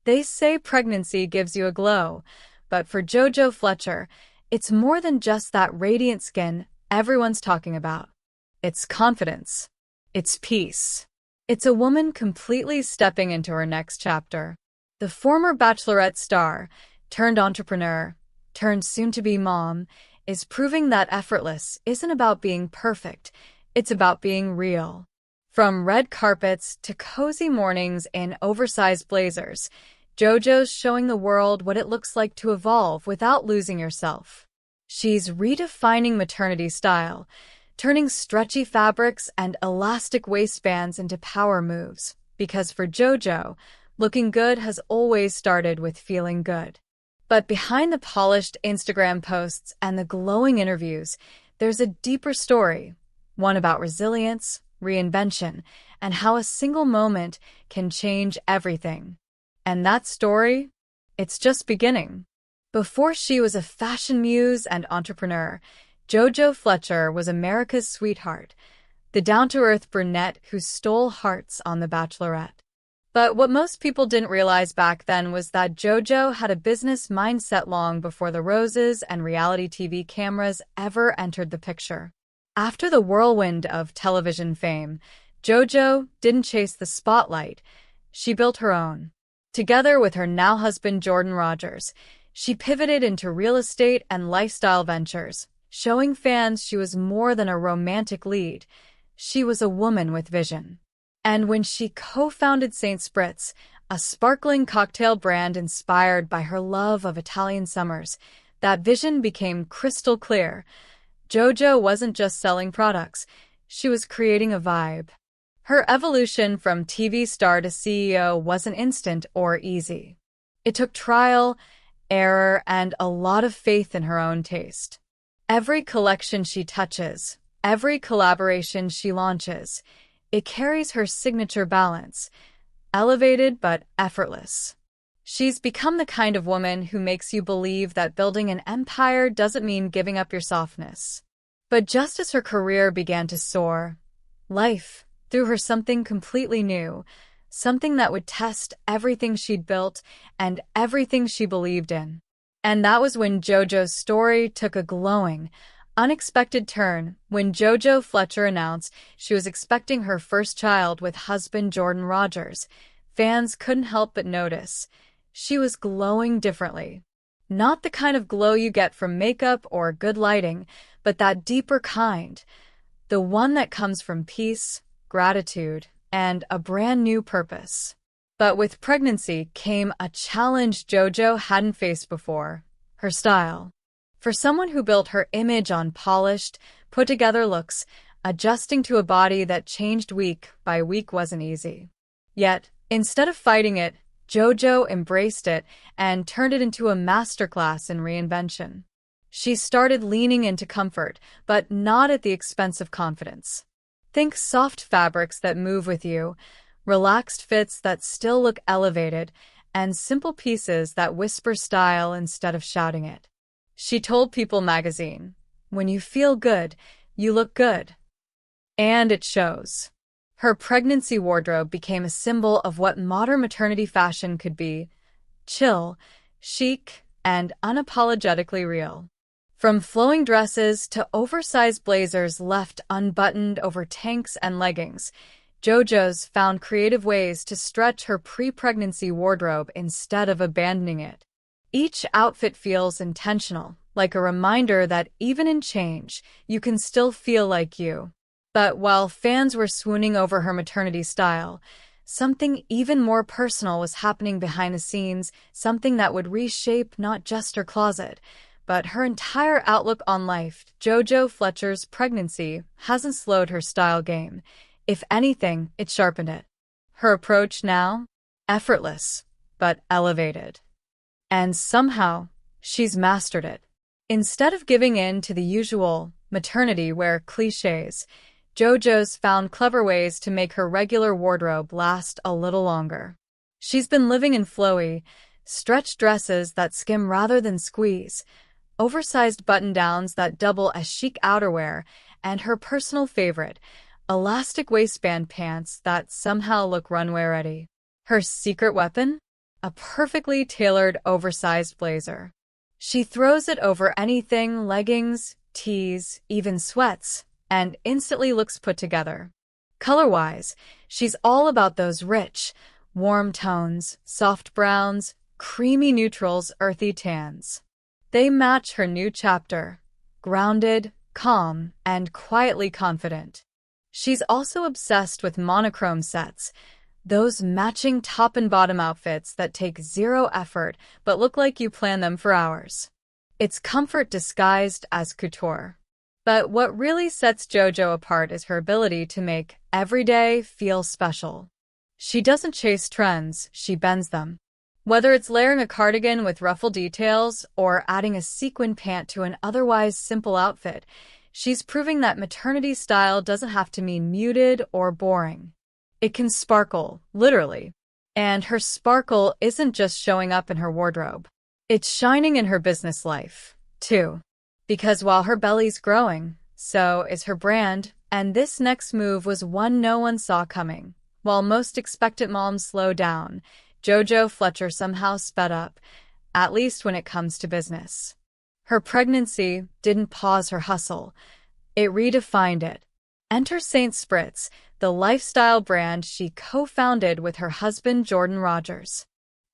They say pregnancy gives you a glow, but for JoJo Fletcher, it's more than just that radiant skin everyone's talking about. It's confidence. It's peace. It's a woman completely stepping into her next chapter. The former bachelorette star, turned entrepreneur, turned soon-to-be mom, is proving that effortless isn't about being perfect, it's about being real. From red carpets to cozy mornings in oversized blazers, JoJo's showing the world what it looks like to evolve without losing yourself. She's redefining maternity style, turning stretchy fabrics and elastic waistbands into power moves, because for JoJo, looking good has always started with feeling good. But behind the polished Instagram posts and the glowing interviews, there's a deeper story, one about resilience, reinvention, and how a single moment can change everything. And that story? It's just beginning. Before she was a fashion muse and entrepreneur, JoJo Fletcher was America's sweetheart, the down-to-earth brunette who stole hearts on The Bachelorette. But what most people didn't realize back then was that JoJo had a business mindset long before the roses and reality TV cameras ever entered the picture. After the whirlwind of television fame, JoJo didn't chase the spotlight. She built her own. Together with her now husband Jordan Rogers, she pivoted into real estate and lifestyle ventures, showing fans she was more than a romantic lead. She was a woman with vision. And when she co-founded St. Spritz, a sparkling cocktail brand inspired by her love of Italian summers, that vision became crystal clear. JoJo wasn't just selling products, she was creating a vibe. Her evolution from TV star to CEO wasn't instant or easy. It took trial, error, and a lot of faith in her own taste. Every collection she touches, every collaboration she launches, it carries her signature balance, elevated but effortless. She's become the kind of woman who makes you believe that building an empire doesn't mean giving up your softness. But just as her career began to soar, life threw her something completely new, something that would test everything she'd built and everything she believed in. And that was when JoJo's story took a glowing, unexpected turn when JoJo Fletcher announced she was expecting her first child with husband Jordan Rogers. Fans couldn't help but notice. She was glowing differently. Not the kind of glow you get from makeup or good lighting, but that deeper kind. The one that comes from peace, gratitude, and a brand new purpose. But with pregnancy came a challenge JoJo hadn't faced before: her style. For someone who built her image on polished, put-together looks, adjusting to a body that changed week by week wasn't easy. Yet, instead of fighting it, JoJo embraced it and turned it into a masterclass in reinvention. She started leaning into comfort, but not at the expense of confidence. Think soft fabrics that move with you, relaxed fits that still look elevated, and simple pieces that whisper style instead of shouting it. She told People magazine, "When you feel good, you look good." And it shows. Her pregnancy wardrobe became a symbol of what modern maternity fashion could be: chill, chic, and unapologetically real. From flowing dresses to oversized blazers left unbuttoned over tanks and leggings, JoJo's found creative ways to stretch her pre-pregnancy wardrobe instead of abandoning it. Each outfit feels intentional, like a reminder that even in change, you can still feel like you. But while fans were swooning over her maternity style, something even more personal was happening behind the scenes, something that would reshape not just her closet, but her entire outlook on life. JoJo Fletcher's pregnancy hasn't slowed her style game. If anything, it sharpened it. Her approach now? Effortless, but elevated. And somehow, she's mastered it. Instead of giving in to the usual maternity wear cliches, JoJo's found clever ways to make her regular wardrobe last a little longer. She's been living in flowy, stretched dresses that skim rather than squeeze, oversized button-downs that double as chic outerwear, and her personal favorite, elastic waistband pants that somehow look runway ready. Her secret weapon? a perfectly tailored oversized blazer. She throws it over anything, leggings, tees, even sweats, and instantly looks put together. Color-wise, she's all about those rich, warm tones, soft browns, creamy neutrals, earthy tans. They match her new chapter, grounded, calm, and quietly confident. She's also obsessed with monochrome sets, those matching top and bottom outfits that take zero effort but look like you plan them for hours. It's comfort disguised as couture. But what really sets JoJo apart is her ability to make every day feel special. She doesn't chase trends, she bends them. Whether it's layering a cardigan with ruffle details or adding a sequin pant to an otherwise simple outfit, she's proving that maternity style doesn't have to mean muted or boring. It can sparkle, literally. And her sparkle isn't just showing up in her wardrobe. It's shining in her business life, too. Because while her belly's growing, so is her brand, and this next move was one no one saw coming. While most expectant moms slow down, JoJo Fletcher somehow sped up, at least when it comes to business. Her pregnancy didn't pause her hustle. It redefined it. Enter Saint Spritz, the lifestyle brand she co-founded with her husband Jordan Rogers.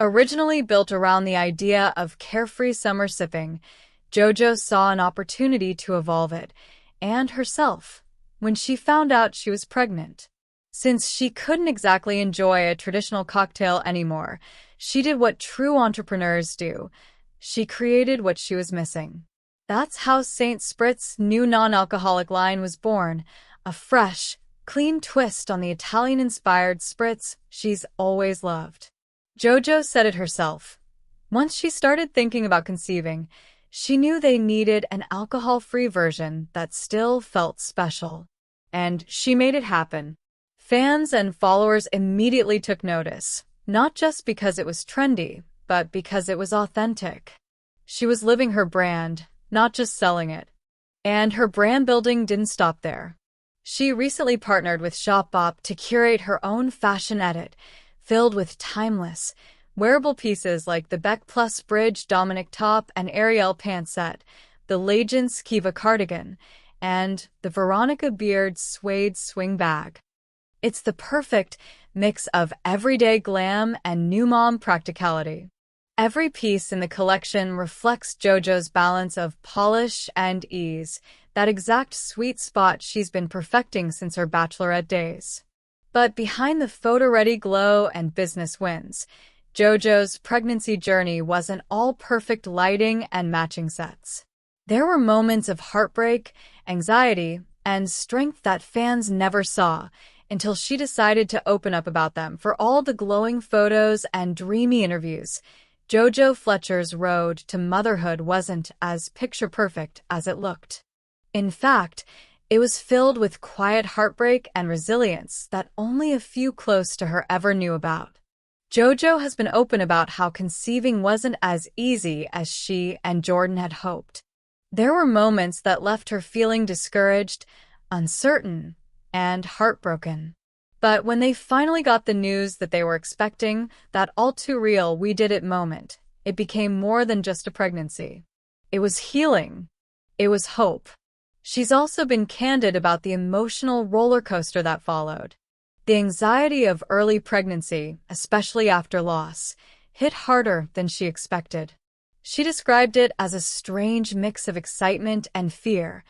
Originally built around the idea of carefree summer sipping, JoJo saw an opportunity to evolve it, and herself, when she found out she was pregnant. Since she couldn't exactly enjoy a traditional cocktail anymore, she did what true entrepreneurs do. She created what she was missing. That's how Saint Spritz's new non-alcoholic line was born, a fresh, clean twist on the Italian-inspired spritz she's always loved. JoJo said it herself. Once she started thinking about conceiving, she knew they needed an alcohol-free version that still felt special. And she made it happen. Fans and followers immediately took notice, not just because it was trendy, but because it was authentic. She was living her brand, not just selling it. And her brand building didn't stop there. She recently partnered with Shopbop to curate her own fashion edit, filled with timeless, wearable pieces like the Beck Plus Bridge Dominic top and Ariel pant set, the Legends Kiva cardigan, and the Veronica Beard suede swing bag. It's the perfect mix of everyday glam and new mom practicality. Every piece in the collection reflects JoJo's balance of polish and ease, that exact sweet spot she's been perfecting since her bachelorette days. But behind the photo-ready glow and business wins, JoJo's pregnancy journey wasn't all perfect lighting and matching sets. There were moments of heartbreak, anxiety, and strength that fans never saw until she decided to open up about them. For all the glowing photos and dreamy interviews, JoJo Fletcher's road to motherhood wasn't as picture-perfect as it looked. In fact, it was filled with quiet heartbreak and resilience that only a few close to her ever knew about. JoJo has been open about how conceiving wasn't as easy as she and Jordan had hoped. There were moments that left her feeling discouraged, uncertain, and heartbroken. But when they finally got the news that they were expecting, that all-too-real we did it moment, it became more than just a pregnancy. It was healing. It was hope. She's also been candid about the emotional roller coaster that followed. The anxiety of early pregnancy, especially after loss, hit harder than she expected. She described it as a strange mix of excitement and fear,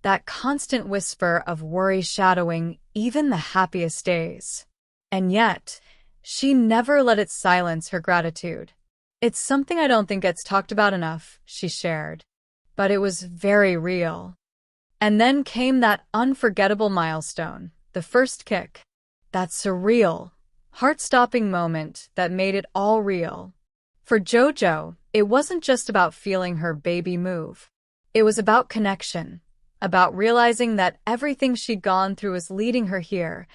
that constant whisper of worry shadowing even the happiest days. And yet, she never let it silence her gratitude. "It's something I don't think gets talked about enough," she shared. But it was very real. And then came that unforgettable milestone, the first kick. That surreal, heart-stopping moment that made it all real. For JoJo, it wasn't just about feeling her baby move. It was about connection, about realizing that everything she'd gone through was leading her here,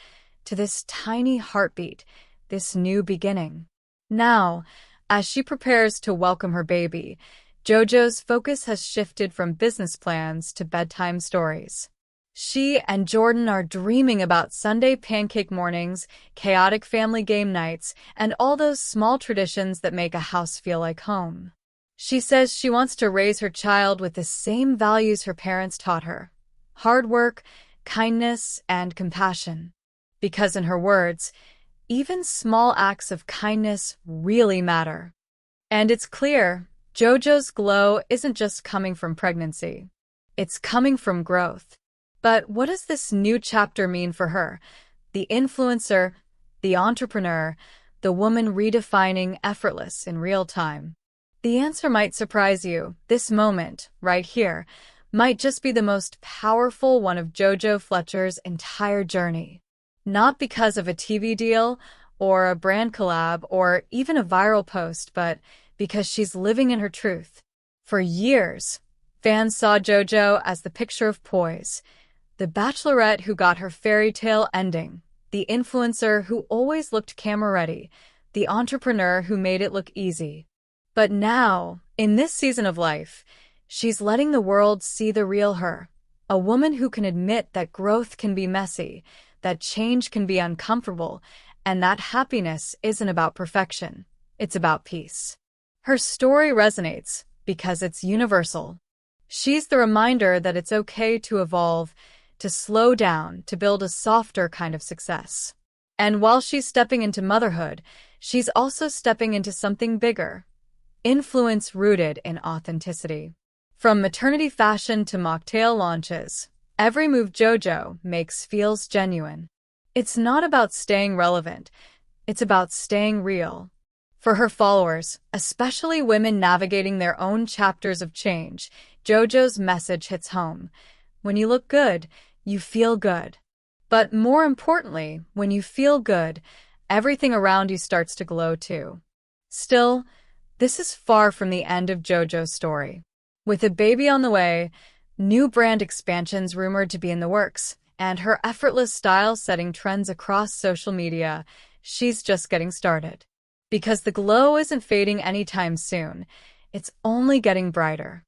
to this tiny heartbeat, this new beginning. Now, as she prepares to welcome her baby, JoJo's focus has shifted from business plans to bedtime stories. She and Jordan are dreaming about Sunday pancake mornings, chaotic family game nights, and all those small traditions that make a house feel like home. She says she wants to raise her child with the same values her parents taught her: hard work, kindness, and compassion. Because in her words, even small acts of kindness really matter. And it's clear, JoJo's glow isn't just coming from pregnancy. It's coming from growth. But what does this new chapter mean for her? The influencer, the entrepreneur, the woman redefining effortless in real time. The answer might surprise you. This moment, right here, might just be the most powerful one of JoJo Fletcher's entire journey. Not because of a TV deal, or a brand collab, or even a viral post, but because she's living in her truth. For years, fans saw JoJo as the picture of poise, the bachelorette who got her fairy tale ending, the influencer who always looked camera-ready, the entrepreneur who made it look easy. But now, in this season of life, she's letting the world see the real her, a woman who can admit that growth can be messy, that change can be uncomfortable, and that happiness isn't about perfection, it's about peace. Her story resonates because it's universal. She's the reminder that it's okay to evolve, to slow down, to build a softer kind of success. And while she's stepping into motherhood, she's also stepping into something bigger: influence rooted in authenticity. From maternity fashion to mocktail launches, every move JoJo makes feels genuine. It's not about staying relevant, it's about staying real. For her followers, especially women navigating their own chapters of change, JoJo's message hits home. When you look good, you feel good. But more importantly, when you feel good, everything around you starts to glow too. Still, this is far from the end of JoJo's story. With a baby on the way, new brand expansions rumored to be in the works, and her effortless style setting trends across social media, she's just getting started. Because the glow isn't fading anytime soon, it's only getting brighter.